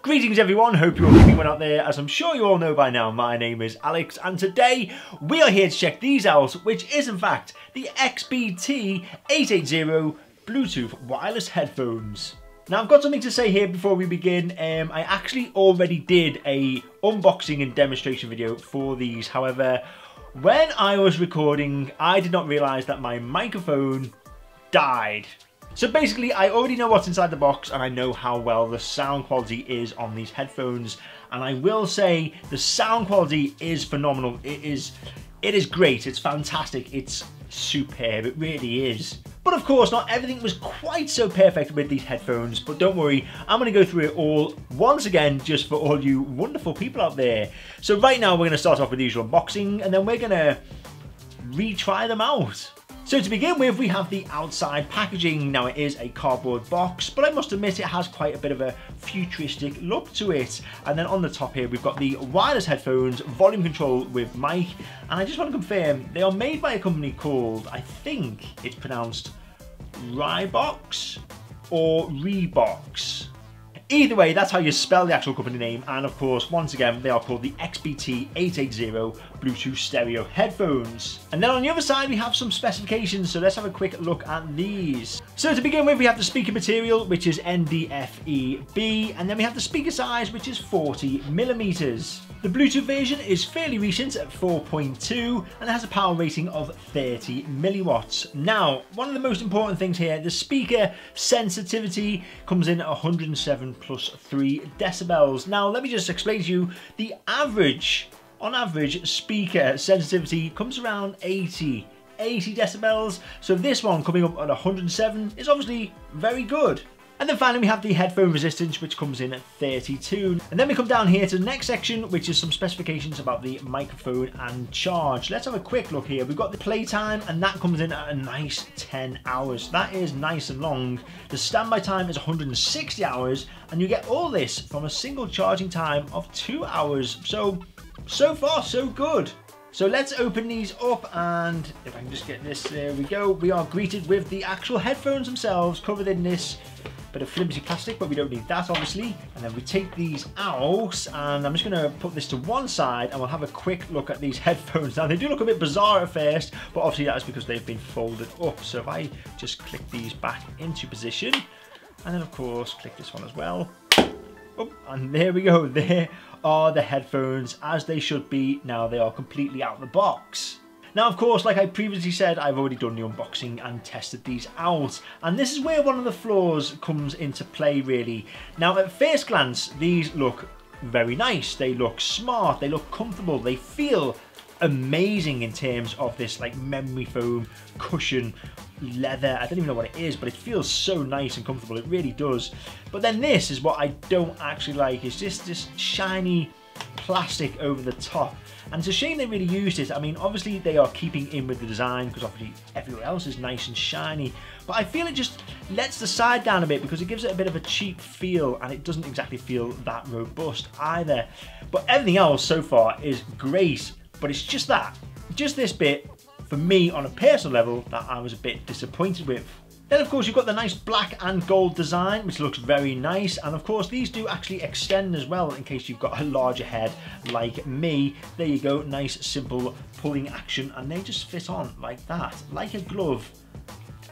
Greetings everyone, hope you're all keeping well out there. As I'm sure you all know by now, my name is Alex and today we are here to check these out, which is in fact the XBT-880 Bluetooth wireless headphones. Now I've got something to say here before we begin. I actually already did a unboxing and demonstration video for these. However, when I was recording, I did not realise that my microphone died. So basically, I already know what's inside the box and I know how well the sound quality is on these headphones. And I will say the sound quality is phenomenal. It is great, it's fantastic, it's superb, it really is. But of course, not everything was quite so perfect with these headphones, but don't worry, I'm gonna go through it all once again, just for all you wonderful people out there. So right now, we're gonna start off with the usual unboxing and then we're gonna retry them out. So to begin with, we have the outside packaging. Now it is a cardboard box, but I must admit it has quite a bit of a futuristic look to it. And then on the top here, we've got the wireless headphones, volume control with mic. And I just want to confirm, they are made by a company called, I think it's pronounced Riwbox or Riwbox. Either way, that's how you spell the actual company name. And of course, once again, they are called the XBT-880 Bluetooth stereo headphones. And then on the other side, we have some specifications. So let's have a quick look at these. So to begin with, we have the speaker material, which is ND-FEB. And then we have the speaker size, which is 40mm. The Bluetooth version is fairly recent at 4.2 and it has a power rating of 30 milliwatts. Now, one of the most important things here, the speaker sensitivity comes in at 107 plus 3 decibels. Now, let me just explain to you, the average, on average, speaker sensitivity comes around 80 decibels. So this one coming up at 107 is obviously very good. And then finally we have the headphone resistance, which comes in at 32. And then we come down here to the next section, which is some specifications about the microphone and charge. Let's have a quick look here. We've got the playtime and that comes in at a nice 10 hours. That is nice and long. The standby time is 160 hours and you get all this from a single charging time of 2 hours. So far so good. So let's open these up and if I can just get this, there we go. We are greeted with the actual headphones themselves covered in this bit of flimsy plastic, but we don't need that obviously. And then we take these out and I'm just gonna put this to one side and we'll have a quick look at these headphones. Now they do look a bit bizarre at first, but obviously that's because they've been folded up. So if I just click these back into position and then of course click this one as well. Oh, and there we go, there are the headphones as they should be. Now they are completely out of the box. Now of course, like I previously said, I've already done the unboxing and tested these out. And this is where one of the flaws comes into play really. Now at first glance, these look very nice. They look smart, they look comfortable, they feel amazing in terms of this like memory foam cushion leather. I don't even know what it is, but it feels so nice and comfortable, it really does. But then this is what I don't actually like, it's just this shiny plastic over the top. And it's a shame they really used it. I mean, obviously they are keeping in with the design because obviously everywhere else is nice and shiny. But I feel it just lets the side down a bit because it gives it a bit of a cheap feel and it doesn't exactly feel that robust either. But everything else so far is great. But it's just this bit, for me on a personal level, that I was a bit disappointed with. Then of course you've got the nice black and gold design, which looks very nice. And of course these do actually extend as well in case you've got a larger head like me. There you go, nice simple pulling action and they just fit on like that, like a glove.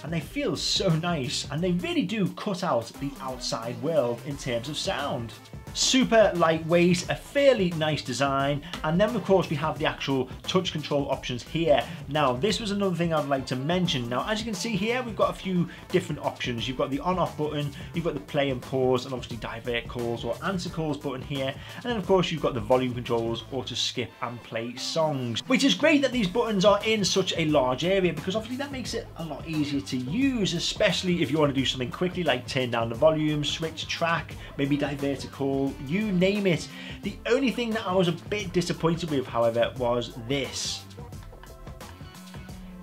And they feel so nice and they really do cut out the outside world in terms of sound. Super lightweight, a fairly nice design, and then of course we have the actual touch control options here. Now this was another thing I'd like to mention. Now as you can see here, we've got a few different options. You've got the on off button, you've got the play and pause and obviously divert calls or answer calls button here, and then of course you've got the volume controls or to skip and play songs, which is great that these buttons are in such a large area because obviously that makes it a lot easier to use, especially if you want to do something quickly like turn down the volume, switch track, maybe divert a call, you name it. The only thing that I was a bit disappointed with, however, was this.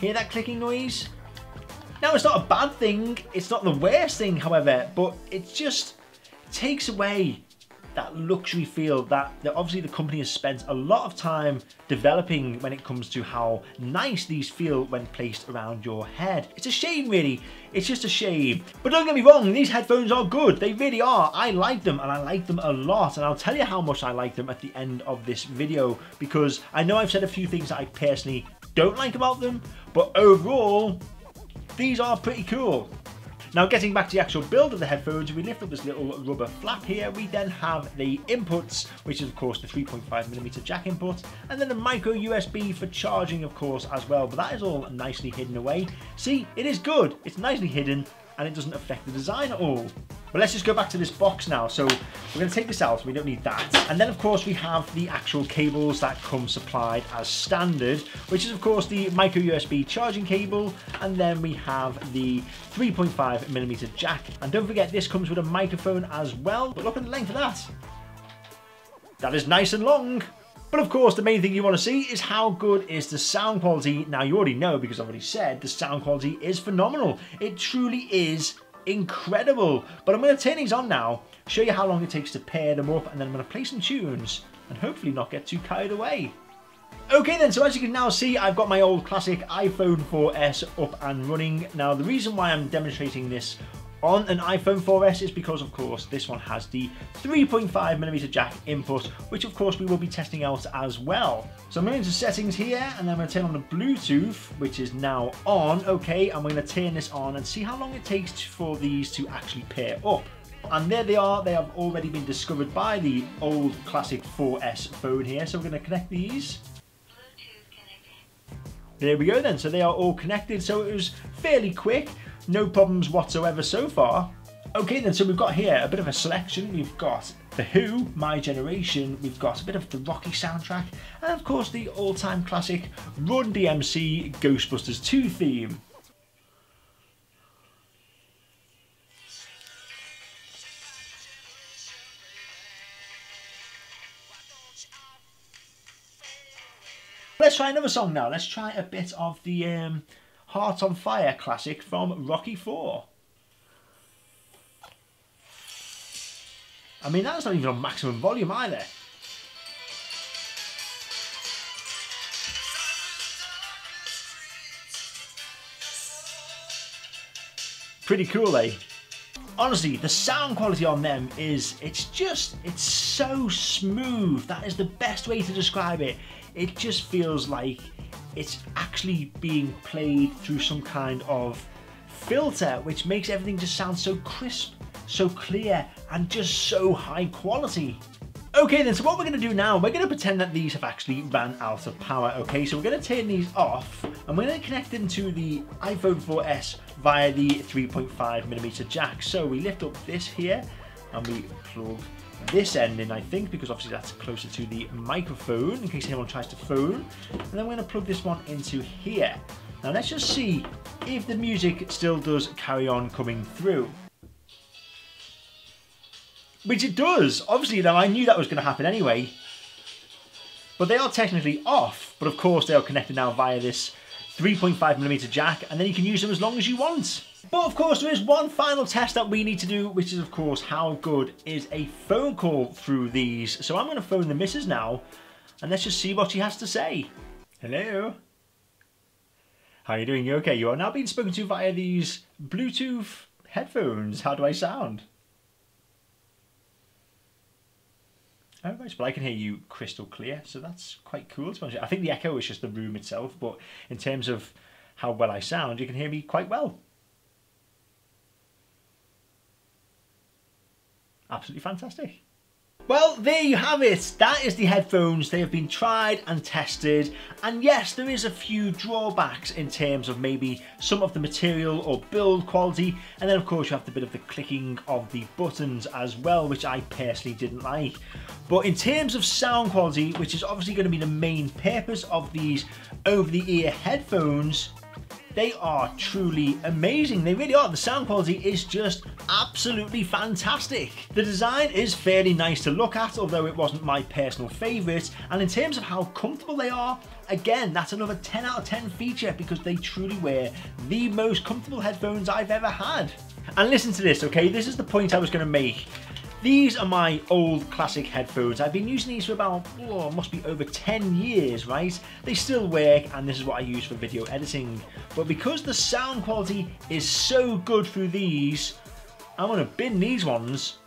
Hear that clicking noise? Now it's not a bad thing, it's not the worst thing, however, but it just takes away that luxury feel that obviously the company has spent a lot of time developing when it comes to how nice these feel when placed around your head. It's a shame, really. It's just a shame. But don't get me wrong, these headphones are good. They really are. I like them, and I like them a lot. And I'll tell you how much I like them at the end of this video, because I know I've said a few things that I personally don't like about them, but overall, these are pretty cool. Now, getting back to the actual build of the headphones, we lift up this little rubber flap here. We then have the inputs, which is of course the 3.5mm jack input, and then the micro USB for charging, of course, as well. But that is all nicely hidden away. See, it is good. It's nicely hidden, and it doesn't affect the design at all. But let's just go back to this box now. So we're going to take this out, we don't need that. And then of course we have the actual cables that come supplied as standard, which is of course the micro USB charging cable, and then we have the 3.5mm jack. And don't forget, this comes with a microphone as well, but look at the length of that. That is nice and long. But of course, the main thing you want to see is how good is the sound quality. Now, you already know, because I've already said, the sound quality is phenomenal. It truly is incredible. But I'm going to turn these on now, show you how long it takes to pair them up, and then I'm going to play some tunes and hopefully not get too carried away. Okay then, so as you can now see, I've got my old classic iPhone 4S up and running. Now, the reason why I'm demonstrating this on an iPhone 4S is because, of course, this one has the 3.5mm jack input, which of course we will be testing out as well. So I'm going into settings here, and then I'm going to turn on the Bluetooth, which is now on. Okay, I'm going to turn this on and see how long it takes for these to actually pair up. And there they are. They have already been discovered by the old classic 4S phone here. So we're going to connect these. There we go then. So they are all connected. So it was fairly quick. No problems whatsoever so far. Okay then, so we've got here a bit of a selection. We've got The Who, My Generation, we've got a bit of the Rocky soundtrack, and of course the all-time classic Run DMC Ghostbusters 2 theme. Let's try another song now. Let's try a bit of the Heart on Fire classic from Rocky 4. I mean, that's not even on maximum volume either. Pretty cool, eh? Honestly, the sound quality on them is, it's so smooth. That is the best way to describe it. It just feels like it's actually being played through some kind of filter, which makes everything just sound so crisp, so clear, and just so high quality. Okay then, so what we're going to do now, we're going to pretend that these have actually ran out of power. Okay, so we're going to turn these off, and we're going to connect them to the iPhone 4S via the 3.5mm jack. So we lift up this here, and we plug this end in, I think, because obviously that's closer to the microphone in case anyone tries to phone. And then we're going to plug this one into here. Now let's just see if the music still does carry on coming through. Which it does. Obviously, now I knew that was going to happen anyway. But they are technically off. But of course they are connected now via this 3.5mm jack, and then you can use them as long as you want. But of course there is one final test that we need to do, which is of course how good is a phone call through these. So I'm going to phone the missus now, and let's just see what she has to say. Hello? How are you doing? You okay? You are now being spoken to via these Bluetooth headphones. How do I sound? Oh, right, but I can hear you crystal clear, so that's quite cool. I think the echo is just the room itself, but in terms of how well I sound, you can hear me quite well. Absolutely fantastic. Well, there you have it. That is the headphones. They have been tried and tested. And yes, there is a few drawbacks in terms of maybe some of the material or build quality. And then of course you have the bit of the clicking of the buttons as well, which I personally didn't like. But in terms of sound quality, which is obviously going to be the main purpose of these over-the-ear headphones, they are truly amazing. They really are. The sound quality is just absolutely fantastic. The design is fairly nice to look at, although it wasn't my personal favourite. And in terms of how comfortable they are, again, that's another 10 out of 10 feature, because they truly were the most comfortable headphones I've ever had. And listen to this, okay? This is the point I was going to make. These are my old classic headphones. I've been using these for about, must be over 10 years, right? They still work, and this is what I use for video editing. But because the sound quality is so good through these, I'm gonna bin these ones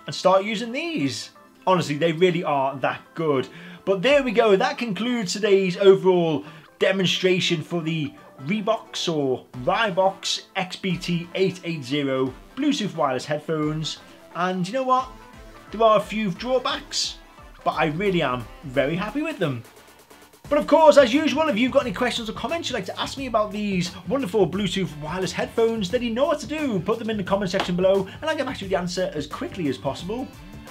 and start using these. Honestly, they really are that good. But there we go, that concludes today's overall demonstration for the Riwbox or Riwbox XBT-880 Bluetooth wireless headphones. And you know what? There are a few drawbacks, but I really am very happy with them. But of course, as usual, if you've got any questions or comments you'd like to ask me about these wonderful Bluetooth wireless headphones, then you know what to do. Put them in the comment section below and I'll get back to you with the answer as quickly as possible.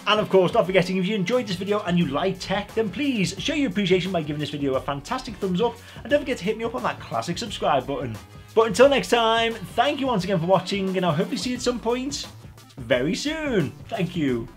And of course, not forgetting, if you enjoyed this video and you like tech, then please show your appreciation by giving this video a fantastic thumbs up, and don't forget to hit me up on that classic subscribe button. But until next time, thank you once again for watching, and I'll hopefully see you at some point very soon. Thank you.